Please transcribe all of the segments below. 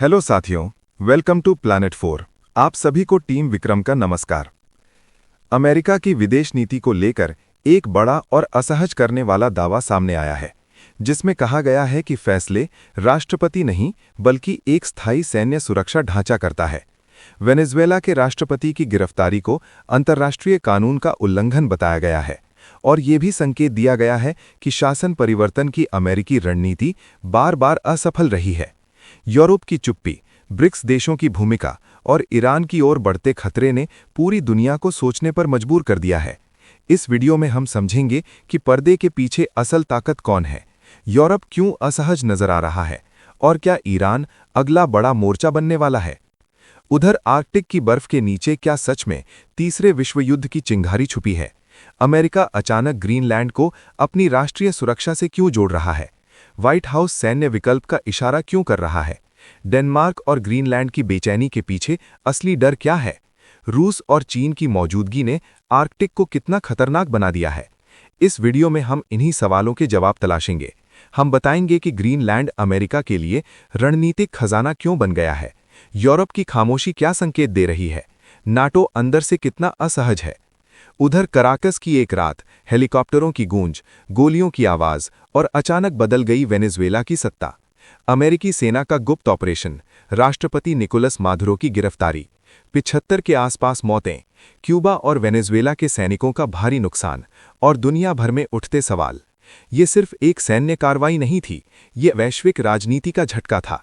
Hello साथियों, welcome to planet 4। आप सभी को टीम विक्रम का नमस्कार। अमेरिका की विदेश नीति को लेकर एक बड़ा और असहज करने वाला दावा सामने आया है, जिसमें कहा गया है कि फैसले राष्ट्रपति नहीं बल्कि एक स्थायी सैन्य सुरक्षा ढांचा करता है। वेनेजुएला के राष्ट्रपति की गिरफ्तारी को अंतर्राष्ट्रीय कानून का उल्लंघन बताया गया है और ये भी संकेत दिया गया है कि शासन परिवर्तन की अमेरिकी रणनीति बार बार असफल रही है। यूरोप की चुप्पी, ब्रिक्स देशों की भूमिका और ईरान की ओर बढ़ते खतरे ने पूरी दुनिया को सोचने पर मजबूर कर दिया है। इस वीडियो में हम समझेंगे कि पर्दे के पीछे असल ताकत कौन है, यूरोप क्यों असहज नजर आ रहा है और क्या ईरान अगला बड़ा मोर्चा बनने वाला है। उधर आर्कटिक की बर्फ के नीचे क्या सच में तीसरे विश्व युद्ध की चिंगारी छुपी है। अमेरिका अचानक ग्रीनलैंड को अपनी राष्ट्रीय सुरक्षा से क्यों जोड़ रहा है। व्हाइट हाउस सैन्य विकल्प का इशारा क्यों कर रहा है। डेनमार्क और ग्रीनलैंड की बेचैनी के पीछे असली डर क्या है। रूस और चीन की मौजूदगी ने आर्कटिक को कितना खतरनाक बना दिया है। इस वीडियो में हम इन्हीं सवालों के जवाब तलाशेंगे। हम बताएंगे कि ग्रीनलैंड अमेरिका के लिए रणनीतिक खजाना क्यों बन गया है, यूरोप की खामोशी क्या संकेत दे रही है, नाटो अंदर से कितना असहज है। उधर कराकस की एक रात, हेलीकॉप्टरों की गूंज, गोलियों की आवाज और अचानक बदल गई वेनेजुएला की सत्ता। अमेरिकी सेना का गुप्त ऑपरेशन, राष्ट्रपति निकोलस मादुरो की गिरफ्तारी, 75 के आसपास मौतें, क्यूबा और वेनेजुएला के सैनिकों का भारी नुकसान और दुनिया भर में उठते सवाल। ये सिर्फ एक सैन्य कार्रवाई नहीं थी, ये वैश्विक राजनीति का झटका था।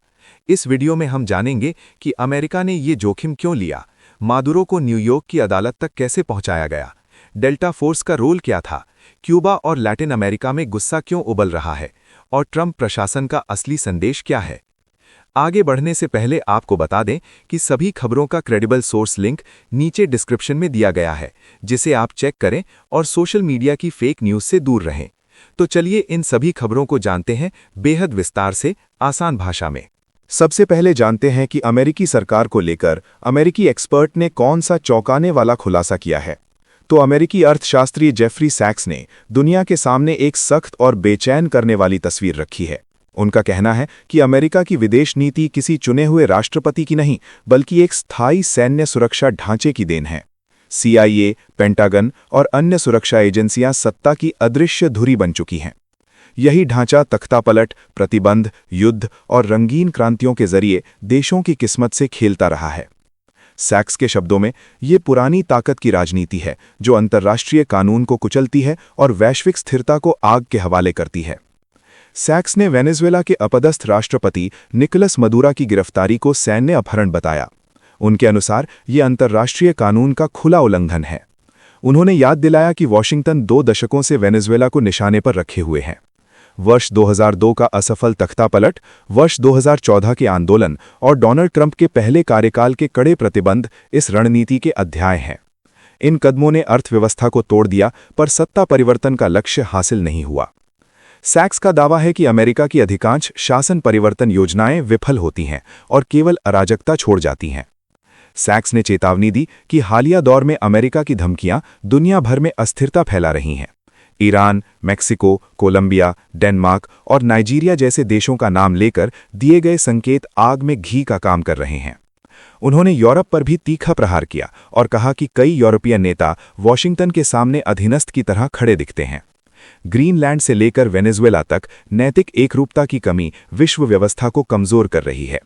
इस वीडियो में हम जानेंगे कि अमेरिका ने ये जोखिम क्यों लिया, मादुरो को न्यूयॉर्क की अदालत तक कैसे पहुंचाया गया, डेल्टा फोर्स का रोल क्या था, क्यूबा और लैटिन अमेरिका में गुस्सा क्यों उबल रहा है और ट्रंप प्रशासन का असली संदेश क्या है। आगे बढ़ने से पहले आपको बता दें कि सभी खबरों का क्रेडिबल सोर्स लिंक नीचे डिस्क्रिप्शन में दिया गया है, जिसे आप चेक करें और सोशल मीडिया की फेक न्यूज से दूर रहें। तो चलिए इन सभी खबरों को जानते हैं बेहद विस्तार से, आसान भाषा में। सबसे पहले जानते हैं कि अमेरिकी सरकार को लेकर अमेरिकी एक्सपर्ट ने कौन सा चौंकाने वाला खुलासा किया है। तो अमेरिकी अर्थशास्त्री जेफरी सैक्स ने दुनिया के सामने एक सख्त और बेचैन करने वाली तस्वीर रखी है। उनका कहना है कि अमेरिका की विदेश नीति किसी चुने हुए राष्ट्रपति की नहीं बल्कि एक स्थायी सैन्य सुरक्षा ढांचे की देन है। CIA, पेंटागन और अन्य सुरक्षा एजेंसियां सत्ता की अदृश्य धुरी बन चुकी हैं। यही ढांचा तख्तापलट, प्रतिबंध, युद्ध और रंगीन क्रांतियों के जरिए देशों की किस्मत से खेलता रहा है। सैक्स के शब्दों में, ये पुरानी ताकत की राजनीति है जो अंतर्राष्ट्रीय कानून को कुचलती है और वैश्विक स्थिरता को आग के हवाले करती है। सैक्स ने वेनेजुएला के अपदस्थ राष्ट्रपति निकोलस मदुरो की गिरफ्तारी को सैन्य अपहरण बताया। उनके अनुसार ये अंतर्राष्ट्रीय कानून का खुला उल्लंघन है। उन्होंने याद दिलाया कि वॉशिंगटन 2 दशकों से वेनेजुएला को निशाने पर रखे हुए है। वर्ष 2002 का असफल तख्तापलट, वर्ष 2014 के आंदोलन और डोनाल्ड ट्रंप के पहले कार्यकाल के कड़े प्रतिबंध इस रणनीति के अध्याय हैं। इन कदमों ने अर्थव्यवस्था को तोड़ दिया, पर सत्ता परिवर्तन का लक्ष्य हासिल नहीं हुआ। सैक्स का दावा है कि अमेरिका की अधिकांश शासन परिवर्तन योजनाएं विफल होती हैं और केवल अराजकता छोड़ जाती हैं। सैक्स ने चेतावनी दी कि हालिया दौर में अमेरिका की धमकियां दुनिया भर में अस्थिरता फैला रही हैं। ईरान, मेक्सिको, कोलंबिया, डेनमार्क और नाइजीरिया जैसे देशों का नाम लेकर दिए गए संकेत आग में घी का काम कर रहे हैं। उन्होंने यूरोप पर भी तीखा प्रहार किया और कहा कि कई यूरोपीय नेता वॉशिंगटन के सामने अधीनस्थ की तरह खड़े दिखते हैं। ग्रीनलैंड से लेकर वेनेजुएला तक नैतिक एकरूपता की कमी विश्व व्यवस्था को कमजोर कर रही है।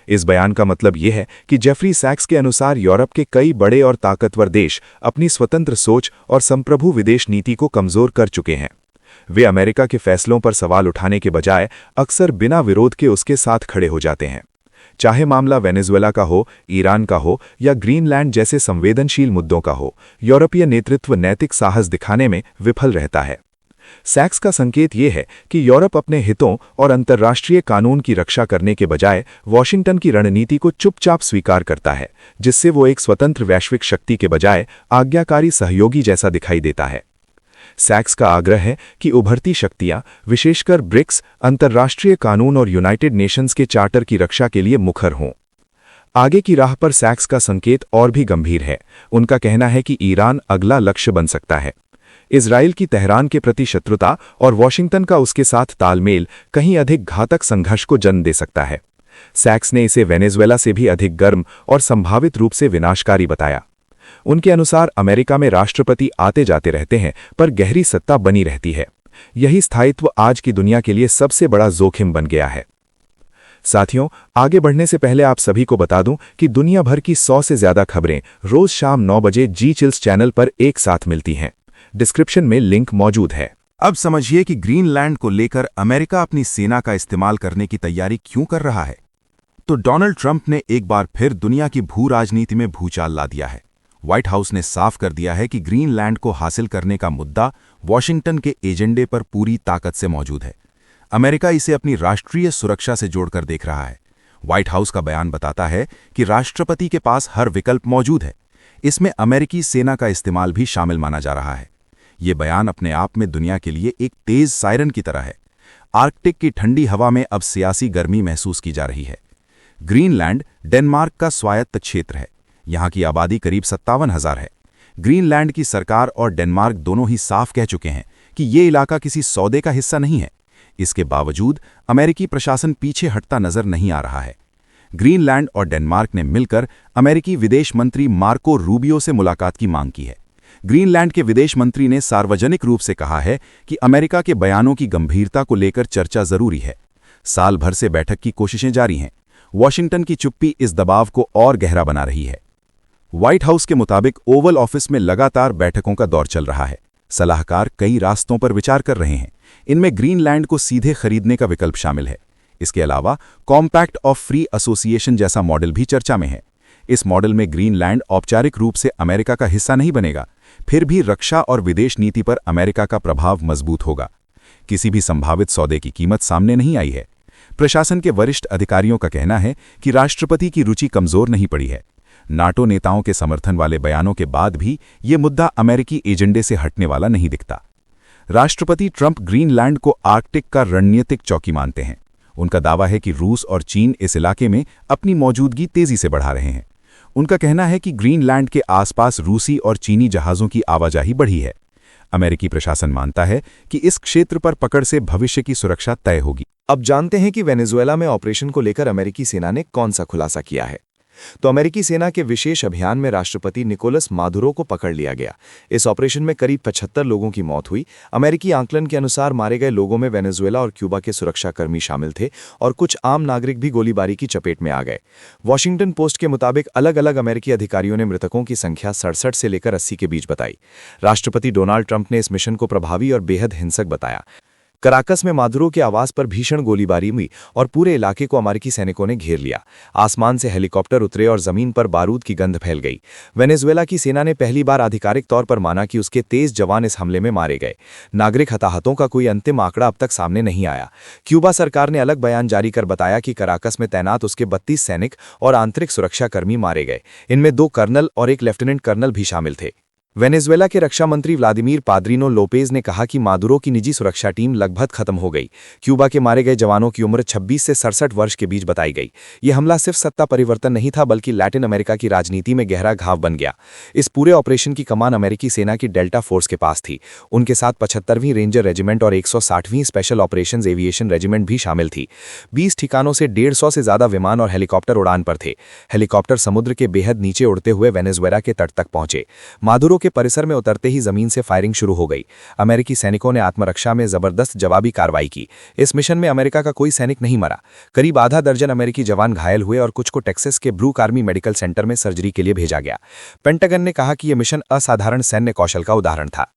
इस बयान का मतलब यह है कि जेफरी सैक्स के अनुसार यूरोप के कई बड़े और ताकतवर देश अपनी स्वतंत्र सोच और संप्रभु विदेश नीति को कमजोर कर चुके हैं। वे अमेरिका के फैसलों पर सवाल उठाने के बजाय अक्सर बिना विरोध के उसके साथ खड़े हो जाते हैं। चाहे मामला वेनेजुएला का हो, ईरान का हो या ग्रीनलैंड जैसे संवेदनशील मुद्दों का हो, यूरोपीय नेतृत्व नैतिक साहस दिखाने में विफल रहता है। सैक्स का संकेत ये है कि यूरोप अपने हितों और अंतर्राष्ट्रीय कानून की रक्षा करने के बजाय वॉशिंगटन की रणनीति को चुपचाप स्वीकार करता है, जिससे वो एक स्वतंत्र वैश्विक शक्ति के बजाय आज्ञाकारी सहयोगी जैसा दिखाई देता है। सैक्स का आग्रह है कि उभरती शक्तियां, विशेषकर ब्रिक्स, अंतर्राष्ट्रीय कानून और यूनाइटेड नेशंस के चार्टर की रक्षा के लिए मुखर हों। आगे की राह पर सैक्स का संकेत और भी गंभीर है। उनका कहना है कि ईरान अगला लक्ष्य बन सकता है। इजराइल की तेहरान के प्रति शत्रुता और वॉशिंगटन का उसके साथ तालमेल कहीं अधिक घातक संघर्ष को जन्म दे सकता है। सैक्स ने इसे वेनेजुएला से भी अधिक गर्म और संभावित रूप से विनाशकारी बताया। उनके अनुसार अमेरिका में राष्ट्रपति आते जाते रहते हैं, पर गहरी सत्ता बनी रहती है। यही स्थायित्व आज की दुनिया के लिए सबसे बड़ा जोखिम बन गया है। साथियों, आगे बढ़ने से पहले आप सभी को बता दूं कि दुनिया भर की 100 से ज्यादा खबरें रोज शाम 9 बजे जी चिल्स चैनल पर एक साथ मिलती हैं। डिस्क्रिप्शन में लिंक मौजूद है। अब समझिए कि ग्रीनलैंड को लेकर अमेरिका अपनी सेना का इस्तेमाल करने की तैयारी क्यों कर रहा है। तो डोनाल्ड ट्रंप ने एक बार फिर दुनिया की भू राजनीति में भूचाल ला दिया है। व्हाइट हाउस ने साफ कर दिया है कि ग्रीनलैंड को हासिल करने का मुद्दा वॉशिंगटन के एजेंडे पर पूरी ताकत से मौजूद है। अमेरिका इसे अपनी राष्ट्रीय सुरक्षा से जोड़कर देख रहा है। व्हाइट हाउस का बयान बताता है कि राष्ट्रपति के पास हर विकल्प मौजूद है। इसमें अमेरिकी सेना का इस्तेमाल भी शामिल माना जा रहा है। ये बयान अपने आप में दुनिया के लिए एक तेज सायरन की तरह है। आर्कटिक की ठंडी हवा में अब सियासी गर्मी महसूस की जा रही है। ग्रीनलैंड डेनमार्क का स्वायत्त क्षेत्र है। यहाँ की आबादी करीब 57,000 है। ग्रीनलैंड की सरकार और डेनमार्क दोनों ही साफ कह चुके हैं कि ये इलाका किसी सौदे का हिस्सा नहीं है। इसके बावजूद अमेरिकी प्रशासन पीछे हटता नजर नहीं आ रहा है। ग्रीनलैंड और डेनमार्क ने मिलकर अमेरिकी विदेश मंत्री मार्को रूबियो से मुलाकात की मांग की है। ग्रीनलैंड के विदेश मंत्री ने सार्वजनिक रूप से कहा है कि अमेरिका के बयानों की गंभीरता को लेकर चर्चा जरूरी है। साल भर से बैठक की कोशिशें जारी हैं। वॉशिंगटन की चुप्पी इस दबाव को और गहरा बना रही है। व्हाइट हाउस के मुताबिक ओवल ऑफिस में लगातार बैठकों का दौर चल रहा है। सलाहकार कई रास्तों पर विचार कर रहे हैं। इनमें ग्रीनलैंड को सीधे खरीदने का विकल्प शामिल है। इसके अलावा कॉम्पैक्ट ऑफ फ्री एसोसिएशन जैसा मॉडल भी चर्चा में है। इस मॉडल में ग्रीनलैंड औपचारिक रूप से अमेरिका का हिस्सा नहीं बनेगा, फिर भी रक्षा और विदेश नीति पर अमेरिका का प्रभाव मजबूत होगा। किसी भी संभावित सौदे की कीमत सामने नहीं आई है। प्रशासन के वरिष्ठ अधिकारियों का कहना है कि राष्ट्रपति की रुचि कमजोर नहीं पड़ी है। नाटो नेताओं के समर्थन वाले बयानों के बाद भी ये मुद्दा अमेरिकी एजेंडे से हटने वाला नहीं दिखता। राष्ट्रपति ट्रंप ग्रीनलैंड को आर्कटिक का रणनीतिक चौकी मानते हैं। उनका दावा है कि रूस और चीन इस इलाके में अपनी मौजूदगी तेजी से बढ़ा रहे हैं। उनका कहना है कि ग्रीनलैंड के आसपास रूसी और चीनी जहाज़ों की आवाजाही बढ़ी है। अमेरिकी प्रशासन मानता है कि इस क्षेत्र पर पकड़ से भविष्य की सुरक्षा तय होगी। अब जानते हैं कि वेनेजुएला में ऑपरेशन को लेकर अमेरिकी सेना ने कौन सा खुलासा किया है। तो अमेरिकी सेना के विशेष अभियान में राष्ट्रपति निकोलस मादुरो को पकड़ लिया गया। इस ऑपरेशन में करीब 75 लोगों की मौत हुई। अमेरिकी आंकलन के अनुसार मारे गए लोगों में वेनेजुएला और क्यूबा के सुरक्षाकर्मी शामिल थे और कुछ आम नागरिक भी गोलीबारी की चपेट में आ गए। वॉशिंगटन पोस्ट के मुताबिक अलग अलग अमेरिकी अधिकारियों ने मृतकों की संख्या 67 से लेकर 80 के बीच बताई। राष्ट्रपति डोनाल्ड ट्रंप ने इस मिशन को प्रभावी और बेहद हिंसक बताया। कराकस में मादुरो के आवास पर भीषण गोलीबारी हुई और पूरे इलाके को अमेरिकी सैनिकों ने घेर लिया। आसमान से हेलीकॉप्टर उतरे और जमीन पर बारूद की गंध फैल गई। वेनेजुएला की सेना ने पहली बार आधिकारिक तौर पर माना कि उसके 23 जवान इस हमले में मारे गए। नागरिक हताहतों का कोई अंतिम आंकड़ा अब तक सामने नहीं आया। क्यूबा सरकार ने अलग बयान जारी कर बताया कि कराकस में तैनात उसके 32 सैनिक और आंतरिक सुरक्षाकर्मी मारे गए। इनमें 2 कर्नल और 1 लेफ्टिनेंट कर्नल भी शामिल थे। वेनेजुएला के रक्षा मंत्री व्लादिमीर पाद्रिनो लोपेज ने कहा कि मादुरो की निजी सुरक्षा टीम लगभग खत्म हो गई। क्यूबा के मारे गए जवानों की उम्र 26 से 67 वर्ष के बीच बताई गई। यह हमला सिर्फ सत्ता परिवर्तन नहीं था, बल्कि लैटिन अमेरिका की राजनीति में गहरा घाव बन गया। इस पूरे ऑपरेशन की कमान अमेरिकी सेना की डेल्टा फोर्स के पास थी। उनके साथ 75वीं रेंजर रेजिमेंट और 160वीं स्पेशल ऑपरेशंस एविएशन रेजिमेंट भी शामिल थी। 20 ठिकानों से 150 से ज्यादा विमान और हेलीकॉप्टर उड़ान पर थे। हेलीकॉप्टर समुद्र के बेहद नीचे उड़ते हुए वेनेजुएला के तट तक पहुंचे। मादुरो के परिसर में उतरते ही जमीन से फायरिंग शुरू हो गई। अमेरिकी सैनिकों ने आत्मरक्षा में जबरदस्त जवाबी कार्रवाई की। इस मिशन में अमेरिका का कोई सैनिक नहीं मरा। करीब आधा दर्जन अमेरिकी जवान घायल हुए और कुछ को टेक्सास के ब्रूक आर्मी मेडिकल सेंटर में सर्जरी के लिए भेजा गया। पेंटागन ने कहा कि यह मिशन असाधारण सैन्य कौशल का उदाहरण था।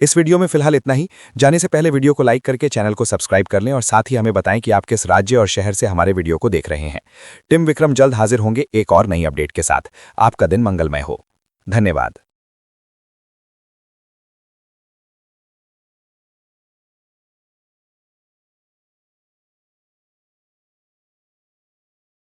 इस वीडियो में फिलहाल इतना ही। जाने से पहले वीडियो को लाइक करके चैनल को सब्सक्राइब कर लें और साथ ही हमें बताएं कि आप किस राज्य और शहर से हमारे वीडियो को देख रहे हैं। टिम विक्रम जल्द हाजिर होंगे एक और नई अपडेट के साथ। आपका दिन मंगलमय हो। धन्यवाद।